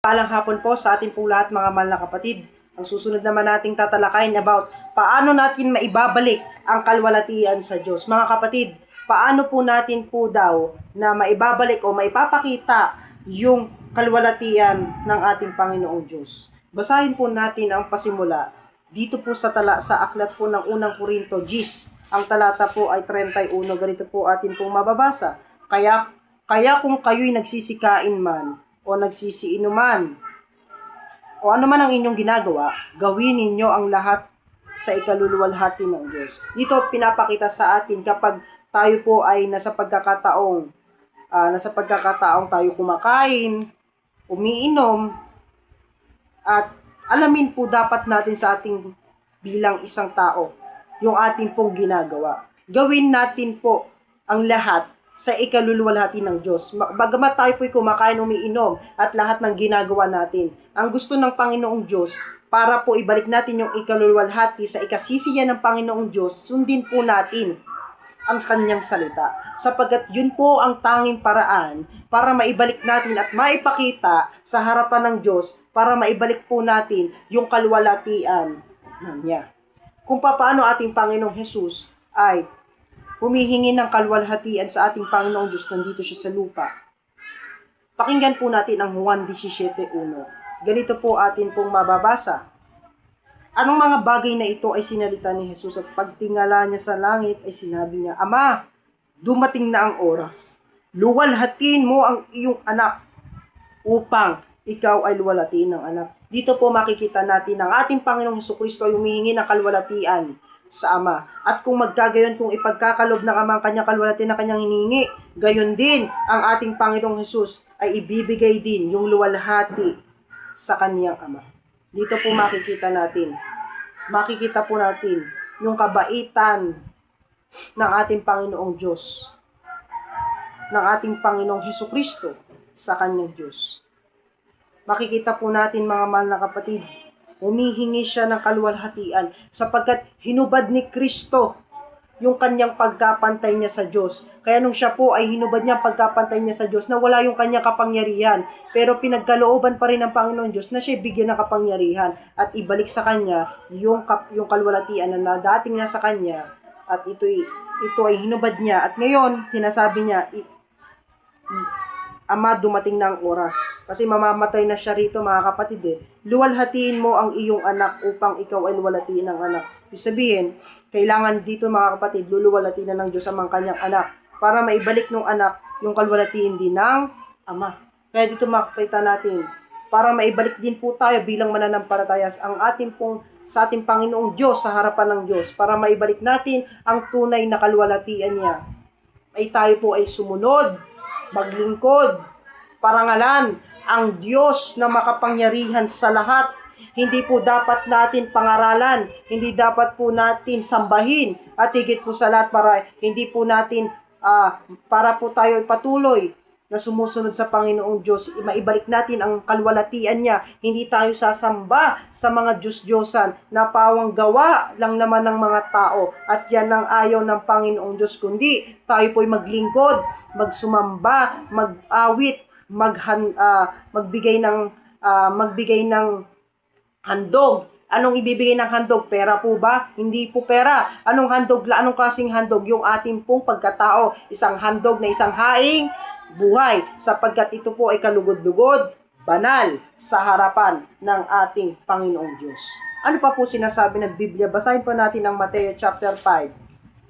Palang hapon po sa ating pong lahat mga mahal na kapatid. Ang susunod naman nating tatalakayin about paano natin maibabalik ang kalwalatian sa Diyos. Mga kapatid, paano po natin po daw na maibabalik o maipapakita yung kalwalatian ng ating Panginoong Diyos. Basahin po natin ang pasimula dito po sa aklat po ng unang Korinto 10. Ang talata po ay 31. Ganito po atin pong mababasa. Kaya kung kayo'y nagsisikain man o nagsisiinuman o ano man ang inyong ginagawa, gawin ninyo ang lahat sa ikaluluwalhati ng Diyos. Dito pinapakita sa atin kapag tayo po ay nasa pagkakataong tayo kumakain, umiinom, at alamin po dapat natin sa ating bilang isang tao yung ating pong ginagawa. Gawin natin po ang lahat sa ikaluluwalhati ng Diyos. Bagamat tayo po'y kumakain, umiinom, at lahat ng ginagawa natin, ang gusto ng Panginoong Diyos, para po ibalik natin yung ikaluluwalhati sa ikasisiya ng Panginoong Diyos, sundin po natin ang kanyang salita. Sapagkat yun po ang tanging paraan para maibalik natin at maipakita sa harapan ng Diyos, para maibalik po natin yung kalwalatian niya. Kung paano ating Panginoong Jesus ay humihingi ng kalwalhatian sa ating Panginoong Diyos, nandito siya sa lupa. Pakinggan po natin ang Juan 17:1. Ganito po atin pong mababasa. Anong mga bagay na ito ay sinalita ni Jesus at pagtingala niya sa langit ay sinabi niya, Ama, dumating na ang oras. Luwalhatiin mo ang iyong anak upang ikaw ay luwalhatiin ng anak. Dito po makikita natin ang ating Panginoong Hesukristo ay humihingi ng kalwalhatian sa Ama. At kung magkagayon, kung ipagkakalob ng Ama ang kanyang kalwalhatian na kanyang hinihingi, gayon din ang ating Panginoong Hesus ay ibibigay din yung luwalhati sa kanyang Ama. Dito po makikita po natin yung kabaitan ng ating Panginoong Diyos, ng ating Panginoong Hesukristo sa kanyang Diyos. Makikita po natin mga mahal na kapatid, humihingi siya ng kalwalhatian sapagkat hinubad ni Kristo yung kanyang pagkapantay niya sa Diyos. Kaya nung siya po ay hinubad niya ang pagkapantay niya sa Diyos, na wala yung kanyang kapangyarihan, pero pinagkalooban pa rin ng Panginoon Diyos na siya bigyan ng kapangyarihan at ibalik sa kanya yung kalwalhatian na dating nasa kanya, at ito ay hinubad niya. At ngayon, sinasabi niya, Ama, dumating na ang oras. Kasi mamamatay na siya rito, mga kapatid. Luwalhatiin mo ang iyong anak upang ikaw ay luwalhatiin ng anak. Ibig sabihin, kailangan dito, mga kapatid, luluwalhatiin na ng Diyos ang kanyang anak para maibalik ng anak yung kalwalhatiin din ng Ama. Kaya dito makikita natin, para maibalik din po tayo bilang mananampalataya sa ating Panginoong Diyos, sa harapan ng Diyos, para maibalik natin ang tunay na kalwalhatian niya, ay tayo po ay sumunod, maglingkod, parangalan ang Diyos na makapangyarihan sa lahat. Hindi po dapat natin pangaralan, hindi dapat po natin sambahin, at higit po sa lahat para po tayo patuloy na sumusunod sa Panginoong Diyos, maibalik natin ang kalwalhatian niya. Hindi tayo sasamba sa mga Diyos-Diyosan na pawang gawa lang naman ng mga tao, at yan ang ayaw ng Panginoong Diyos, kundi tayo po'y maglingkod, magsumamba, mag-awit, magbigay ng handog. Anong ibibigay ng handog? Pera po ba? Hindi po pera. Anong handog? Anong klaseng handog? Yung ating pong pagkatao. Isang handog na isang haing buhay, sapagkat ito po ay kalugod-lugod, banal sa harapan ng ating Panginoong Diyos. Ano pa po sinasabi ng Biblia? Basahin po natin ang Mateo chapter 5,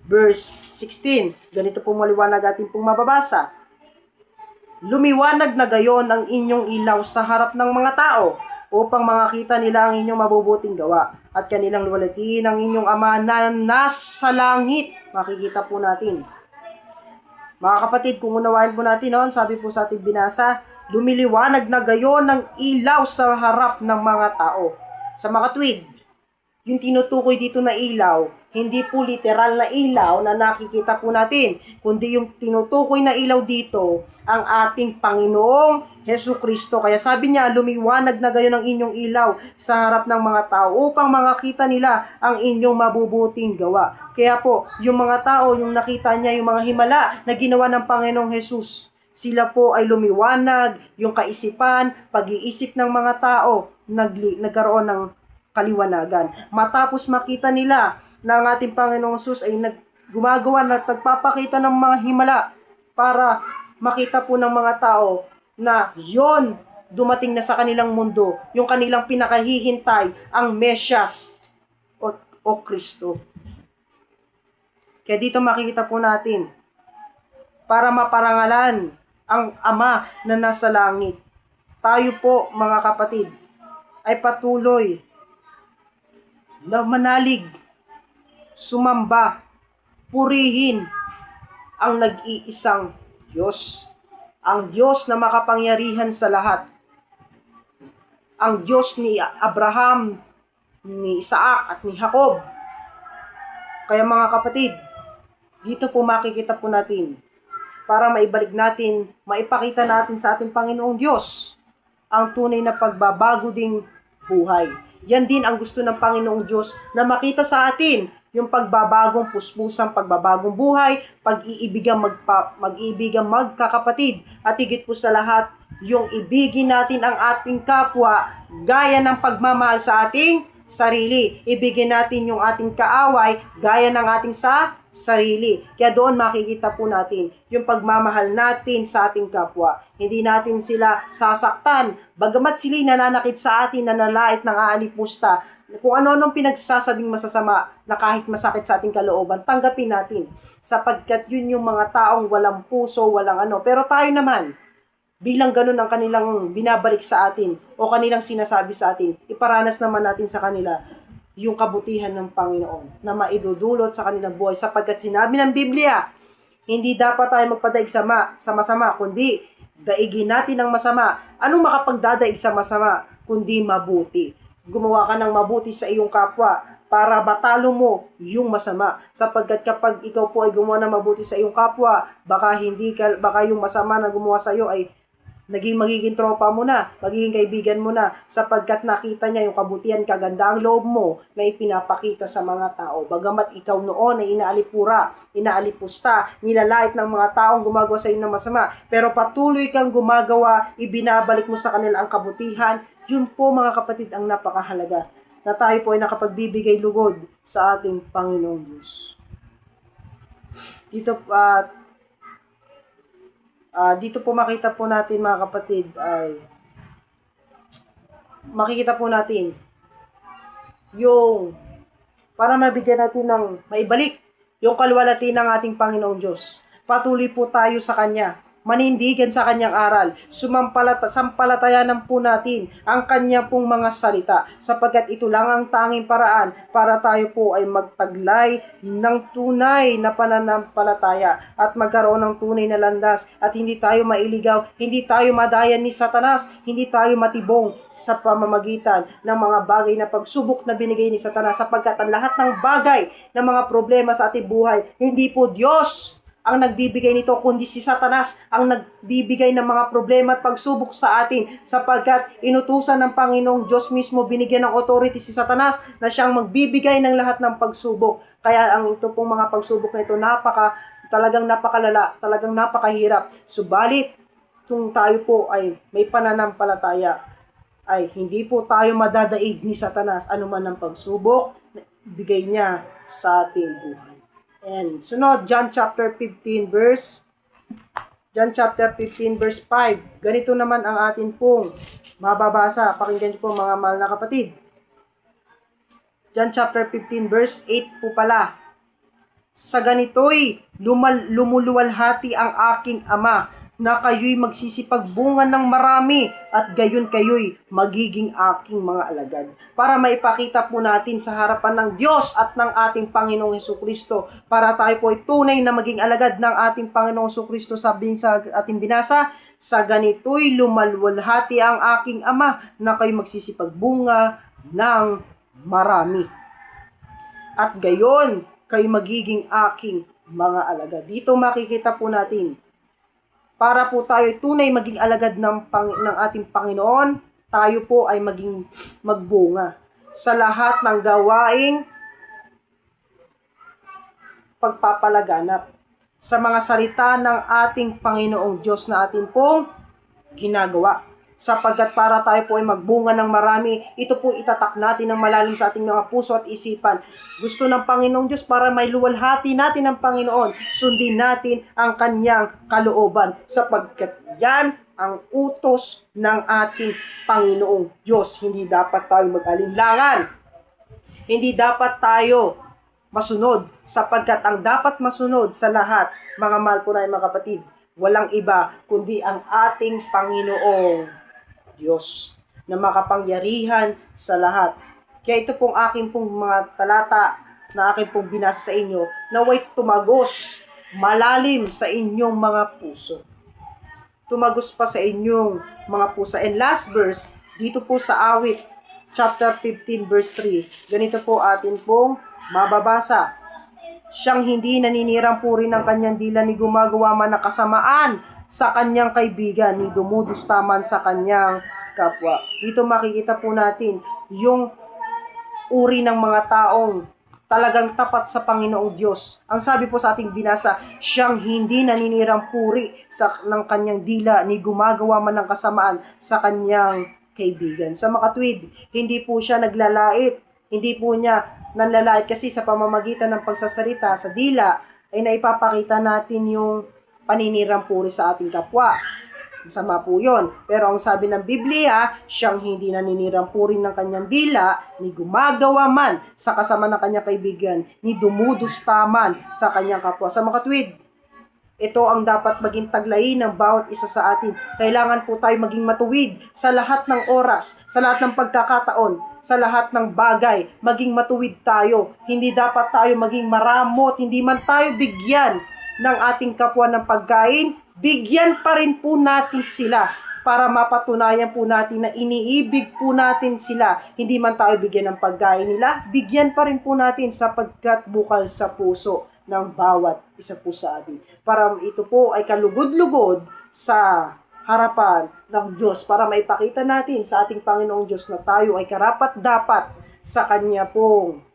verse 16. Ganito po maliwanag ating pong mababasa. Lumiwanag na gayon ang inyong ilaw sa harap ng mga tao, upang makita nila ang inyong mabubuting gawa, at kanilang luwalhatiin ang inyong Ama na nasa langit. Makikita po natin. Mga kapatid, kung unawain po natin, sabi po sa ating binasa, lumiliwanag na gayon ng ilaw sa harap ng mga tao. Sa mga tweed, yung tinutukoy dito na ilaw, hindi po literal na ilaw na nakikita po natin, kundi yung tinutukoy na ilaw dito, ang ating Panginoong Hesukristo. Kaya sabi niya, lumiwanag na gayon ang inyong ilaw sa harap ng mga tao, upang makita nila ang inyong mabubuting gawa. Kaya po, yung mga tao, yung nakita niya, yung mga himala na ginawa ng Panginoong Jesus Sila po ay lumiwanag, yung kaisipan, pag-iisip ng mga tao, nagkaroon ng kaliwanagan. Matapos makita nila na ang ating Panginoong Hesus ay gumagawa at nagpapakita ng mga himala para makita po ng mga tao na yon dumating na sa kanilang mundo, yung kanilang pinakahihintay, ang Mesyas o Kristo. Kaya dito makikita po natin, para maparangalan ang Ama na nasa langit, tayo po mga kapatid ay patuloy na manalig, sumamba, purihin ang nag-iisang Diyos. Ang Diyos na makapangyarihan sa lahat. Ang Diyos ni Abraham, ni Isaac at ni Jacob. Kaya mga kapatid, dito po makikita po natin, para maibalik natin, maipakita natin sa ating Panginoong Diyos ang tunay na pagbabago ding buhay. Yan din ang gusto ng Panginoong Diyos na makita sa atin, yung pagbabagong puspusang pagbabagong buhay, pag-iibigang magkakapatid, at higit po sa lahat, yung ibigin natin ang ating kapwa gaya ng pagmamahal sa ating sarili. Ibigin natin yung ating kaaway gaya ng ating sarili. Kaya doon makikita po natin yung pagmamahal natin sa ating kapwa. Hindi natin sila sasaktan. Bagamat sila'y nananakit sa atin, nanalait ng aalipusta, kung ano-anong pinagsasabing masasama na kahit masakit sa ating kalooban, tanggapin natin. Sapagkat yun yung mga taong walang puso, walang ano. Pero tayo naman, bilang ganun ang kanilang binabalik sa atin o kanilang sinasabi sa atin, iparanas naman natin sa kanila yung kabutihan ng Panginoon na maidudulot sa kanilang buhay, sapagkat sinabi ng Biblia, hindi dapat tayo magpadaig sa masama, kundi daigin natin ang masama. Anong makapagdadaig sa masama, kundi mabuti? Gumawa ka ng mabuti sa iyong kapwa para batalo mo yung masama, sapagkat kapag ikaw po ay gumawa ng mabuti sa iyong kapwa, baka yung masama na gumawa sa iyo ay magiging tropa mo na, magiging kaibigan mo na, sapagkat nakita niya yung kabutihan, kagandaang loob mo na ipinapakita sa mga tao. Bagamat ikaw noon ay inaalipura, inaalipusta, nilalait ng mga taong gumagawa sa iyo ng masama, pero patuloy kang gumagawa, ibinabalik mo sa kanila ang kabutihan. Yun po mga kapatid ang napakahalaga, na tayo po ay nakapagbibigay lugod sa ating Panginoong Diyos. Dito po makita po natin mga kapatid ay makikita po natin yung para mabigyan natin ng maibalik yung kaluwalhati ng ating Panginoong Diyos. Patuloy po tayo sa Kanya, manindigan sa Kanyang aral, sampalatayanan po natin ang Kanya pong mga salita, sapagkat ito lang ang tanging paraan para tayo po ay magtaglay ng tunay na pananampalataya at magkaroon ng tunay na landas, at hindi tayo mailigaw, hindi tayo madayan ni Satanas, hindi tayo matibong sa pamamagitan ng mga bagay na pagsubok na binigay ni Satanas, sapagkat ang lahat ng bagay ng mga problema sa ating buhay, hindi po Diyos ang nagbibigay nito, kundi si Satanas ang nagbibigay ng mga problema at pagsubok sa atin, sapagkat inutusan ng Panginoong Diyos mismo, binigyan ng authority si Satanas na siyang magbibigay ng lahat ng pagsubok. Kaya ang ito pong mga pagsubok na ito, talagang napakalala, talagang napakahirap. Subalit, kung tayo po ay may pananampalataya, ay hindi po tayo madadaig ni Satanas anuman ang pagsubok na bigay niya sa ating buhay. And sunod, John chapter 15 verse 5. Ganito naman ang atin pong mababasa. Pakinggan niyo po mga mahal na kapatid. John chapter 15 verse 8 po pala. Sa ganito'y lumuluwalhati ang aking Ama, na kayo'y magsisipagbunga ng marami, at gayon kayo'y magiging aking mga alagad. Para maipakita po natin sa harapan ng Diyos at ng ating Panginoong Hesukristo, para tayo po ay tunay na maging alagad ng ating Panginoong Hesukristo, sabihin sa ating binasa, sa ganito'y lumalwalhati ang aking Ama, na kayo'y magsisipagbunga ng marami. At gayon, kayo'y magiging aking mga alagad. Dito makikita po natin, para po tayo tunay maging alagad ng ating Panginoon, tayo po ay magbunga sa lahat ng gawaing pagpapalaganap. sa mga salita ng ating Panginoong Diyos na ating pong ginagawa. Sapagkat para tayo po ay magbunga ng marami, ito po itatak natin ng malalim sa ating mga puso at isipan. Gusto ng Panginoong Diyos para may luwalhati natin ng Panginoon, sundin natin ang kanyang kalooban, sapagkat yan ang utos ng ating Panginoong Diyos. Hindi dapat tayo mag-alinlangan. Hindi dapat tayo masunod, sapagkat ang dapat masunod sa lahat, mga mahal po na mga kapatid, walang iba kundi ang ating Panginoong Diyos na makapangyarihan sa lahat. Kaya ito pong aking pong mga talata na aking pong binasa sa inyo, naway tumagos malalim sa inyong mga puso. Tumagos pa sa inyong mga puso. And last verse, dito po sa Awit, chapter 15, verse 3, ganito po atin pong mababasa. Siyang hindi naninirang puri ng kanyang dila, ni gumagawa man ng kasamaan sa kanyang kaibigan, ni dumudustaman sa kanyang kapwa. Dito makikita po natin yung uri ng mga taong talagang tapat sa Panginoong Diyos. Ang sabi po sa ating binasa, siyang hindi naninirang puri ng kanyang dila, ni gumagawa man ng kasamaan sa kanyang kaibigan. Sa makatwid, hindi po siya naglalait. Hindi po niya nanlalait kasi sa pamamagitan ng pagsasalita sa dila ay naipapakita natin yung paninirang puri sa ating kapwa. Masama po yun. Pero ang sabi ng Biblia, siyang hindi naninirang puri ng kanyang dila, ni gumagawa man sa kasama ng kanyang kaibigan, ni dumudustaman sa kanyang kapwa. Sa makatwid, ito ang dapat maging taglayin ng bawat isa sa atin. Kailangan po tayo maging matuwid sa lahat ng oras, sa lahat ng pagkakataon, sa lahat ng bagay. Maging matuwid tayo. Hindi dapat tayo maging maramot, hindi man tayo bigyan ng ating kapwa ng pagkain, bigyan pa rin po natin sila para mapatunayan po natin na iniibig po natin sila. Hindi man tayo bigyan ng pagkain nila, bigyan pa rin po natin sapagkat bukal sa puso ng bawat isa po sa atin. Para ito po ay kalugod-lugod sa harapan ng Diyos, para maipakita natin sa ating Panginoong Diyos na tayo ay karapat-dapat sa Kanya pong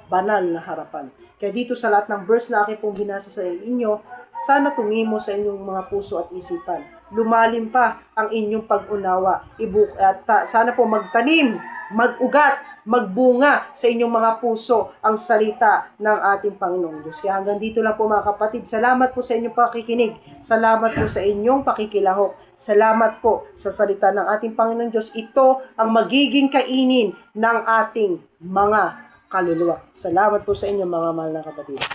banal na harapan. Kaya dito sa lahat ng verse na aking pong binasa sa inyo, sana tumimo sa inyong mga puso at isipan. Lumalim pa ang inyong pag-unawa. Sana po magtanim, mag-ugat, magbunga sa inyong mga puso ang salita ng ating Panginoong Diyos. Kaya hanggang dito lang po mga kapatid. Salamat po sa inyong pakikinig. Salamat po sa inyong pakikilahok. Salamat po sa salita ng ating Panginoong Diyos. Ito ang magiging kainin ng ating mga kaluluwa. Salamat po sa inyo mga mahal na kapatid.